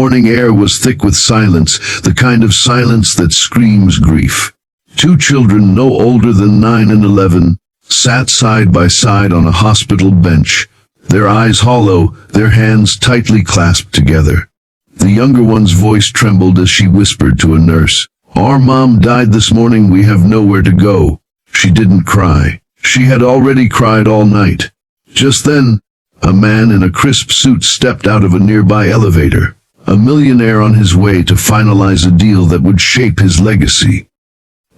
morning air was thick with silence, the kind of silence that screams grief. Two children no older than 9 and 11 sat side by side on a hospital bench, their eyes hollow, their hands tightly clasped together. The younger one's voice trembled as she whispered to a nurse, "Our mom died this morning, we have nowhere to go." She didn't cry. She had already cried all night. Just then, a man in a crisp suit stepped out of a nearby elevator, a millionaire on his way to finalize a deal that would shape his legacy.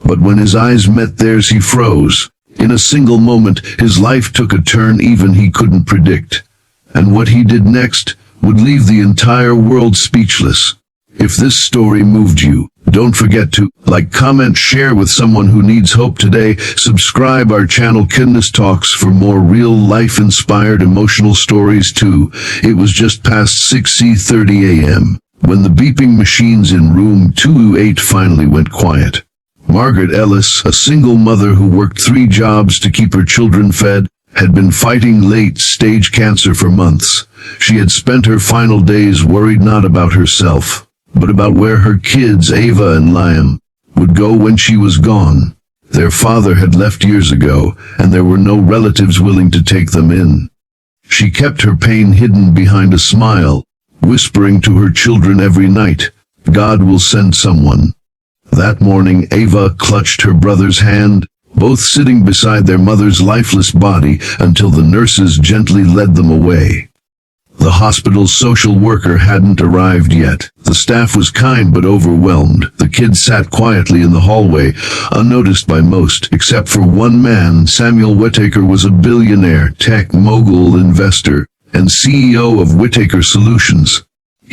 But when his eyes met theirs, he froze. In a single moment, his life took a turn even he couldn't predict. And what he did next would leave the entire world speechless. If this story moved you, don't forget to like, comment, share with someone who needs hope today. Subscribe our channel Kindness Talks for more real-life inspired emotional stories too. It was just past 6:30 a.m. when the beeping machines in room 208 finally went quiet. Margaret Ellis, a single mother who worked 3 jobs to keep her children fed, had been fighting late-stage cancer for months. She had spent her final days worried not about herself, but about where her kids, Ava and Liam, would go when she was gone. Their father had left years ago, and there were no relatives willing to take them in. She kept her pain hidden behind a smile, whispering to her children every night, "God will send someone." That morning, Ava clutched her brother's hand, both sitting beside their mother's lifeless body until the nurses gently led them away. The hospital's social worker hadn't arrived yet. The staff was kind but overwhelmed. The kids sat quietly in the hallway, unnoticed by most, except for one man. Samuel Whittaker was a billionaire, tech mogul, investor, and CEO of Whittaker Solutions.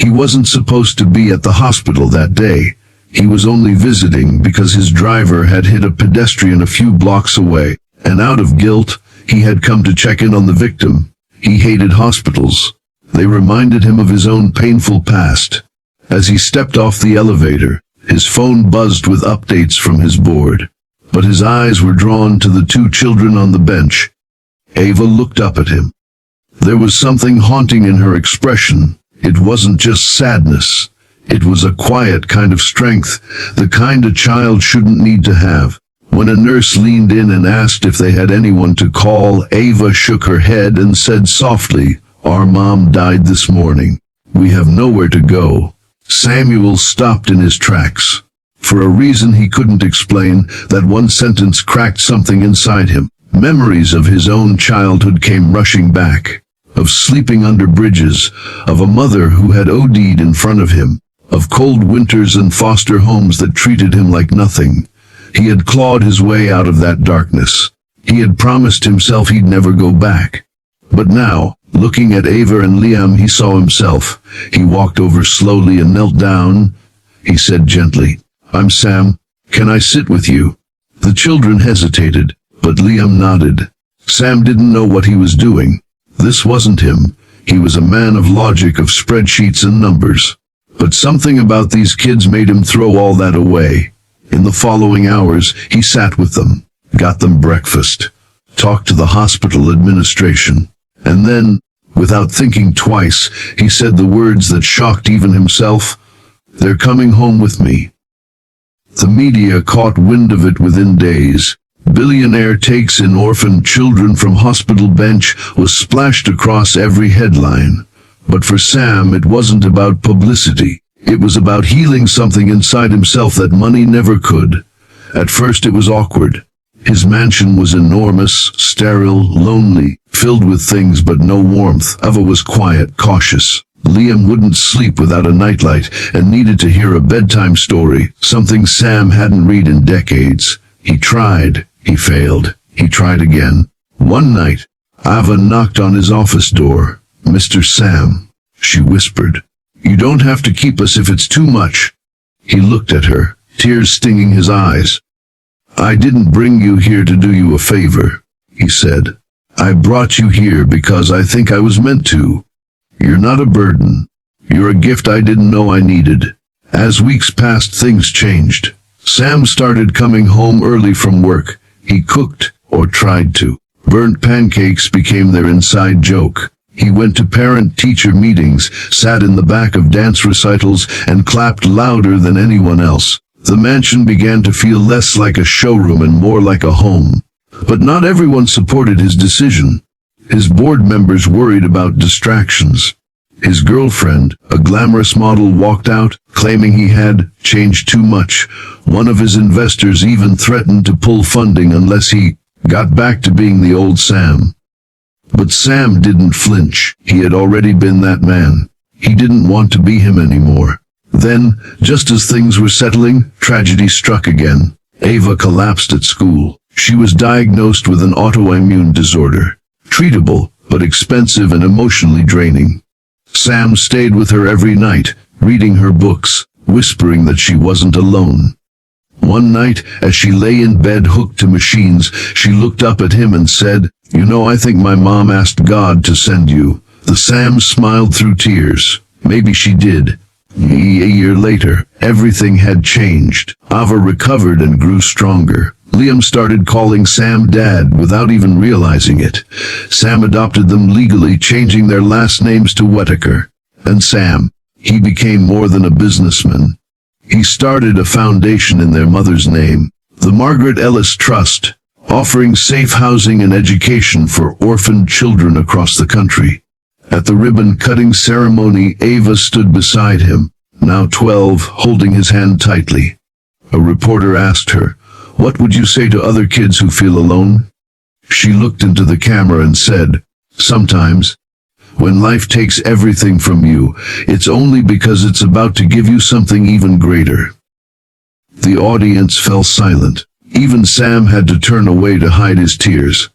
He wasn't supposed to be at the hospital that day. He was only visiting because his driver had hit a pedestrian a few blocks away, and out of guilt, he had come to check in on the victim. He hated hospitals. They reminded him of his own painful past. As he stepped off the elevator, his phone buzzed with updates from his board. But his eyes were drawn to the 2 children on the bench. Ava looked up at him. There was something haunting in her expression. It wasn't just sadness. It was a quiet kind of strength, the kind a child shouldn't need to have. When a nurse leaned in and asked if they had anyone to call, Ava shook her head and said softly, "Our mom died this morning. We have nowhere to go." Samuel stopped in his tracks. For a reason he couldn't explain, that one sentence cracked something inside him. Memories of his own childhood came rushing back. Of sleeping under bridges, of a mother who had OD'd in front of him, of cold winters and foster homes that treated him like nothing. He had clawed his way out of that darkness. He had promised himself he'd never go back. But now, looking at Ava and Liam, he saw himself. He walked over slowly and knelt down. He said gently, "I'm Sam. Can I sit with you?" The children hesitated, but Liam nodded. Sam didn't know what he was doing. This wasn't him. He was a man of logic, of spreadsheets and numbers. But something about these kids made him throw all that away. In the following hours, he sat with them, got them breakfast, talked to the hospital administration, and then, without thinking twice, he said the words that shocked even himself, "They're coming home with me." The media caught wind of it within days. "Billionaire takes in orphaned children from hospital bench" was splashed across every headline. But for Sam, it wasn't about publicity. It was about healing something inside himself that money never could. At first it was awkward. His mansion was enormous, sterile, lonely, filled with things but no warmth. Ava was quiet, cautious. Liam wouldn't sleep without a nightlight and needed to hear a bedtime story, something Sam hadn't read in decades. He tried, he failed, he tried again. One night, Ava knocked on his office door. "Mr. Sam," she whispered, "you don't have to keep us if it's too much." He looked at her, tears stinging his eyes. "I didn't bring you here to do you a favor," he said. "I brought you here because I think I was meant to. You're not a burden. You're a gift I didn't know I needed." As weeks passed, things changed. Sam started coming home early from work. He cooked, or tried to. Burnt pancakes became their inside joke. He went to parent-teacher meetings, sat in the back of dance recitals, and clapped louder than anyone else. The mansion began to feel less like a showroom and more like a home. But not everyone supported his decision. His board members worried about distractions. His girlfriend, a glamorous model, walked out, claiming he had changed too much. One of his investors even threatened to pull funding unless he got back to being the old Sam. But Sam didn't flinch. He had already been that man. He didn't want to be him anymore. Then, just as things were settling, tragedy struck again. Ava collapsed at school. She was diagnosed with an autoimmune disorder. Treatable, but expensive and emotionally draining. Sam stayed with her every night, reading her books, whispering that she wasn't alone. One night, as she lay in bed hooked to machines, she looked up at him and said, "You know, I think my mom asked God to send you." The Sam smiled through tears. Maybe she did. A year later, everything had changed. Ava recovered and grew stronger. Liam started calling Sam Dad without even realizing it. Sam adopted them legally, changing their last names to Whitaker. And Sam, he became more than a businessman. He started a foundation in their mother's name, the Margaret Ellis Trust, offering safe housing and education for orphaned children across the country. At the ribbon-cutting ceremony, Ava stood beside him, now 12, holding his hand tightly. A reporter asked her, "What would you say to other kids who feel alone?" She looked into the camera and said, "Sometimes, when life takes everything from you, it's only because it's about to give you something even greater." The audience fell silent. Even Sam had to turn away to hide his tears.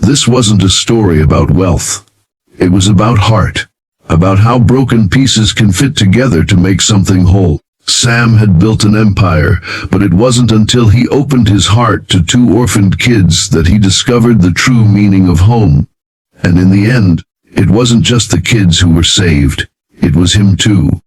This wasn't a story about wealth. It was about heart, about how broken pieces can fit together to make something whole. Sam had built an empire, but it wasn't until he opened his heart to two orphaned kids that he discovered the true meaning of home. And in the end, it wasn't just the kids who were saved, it was him too.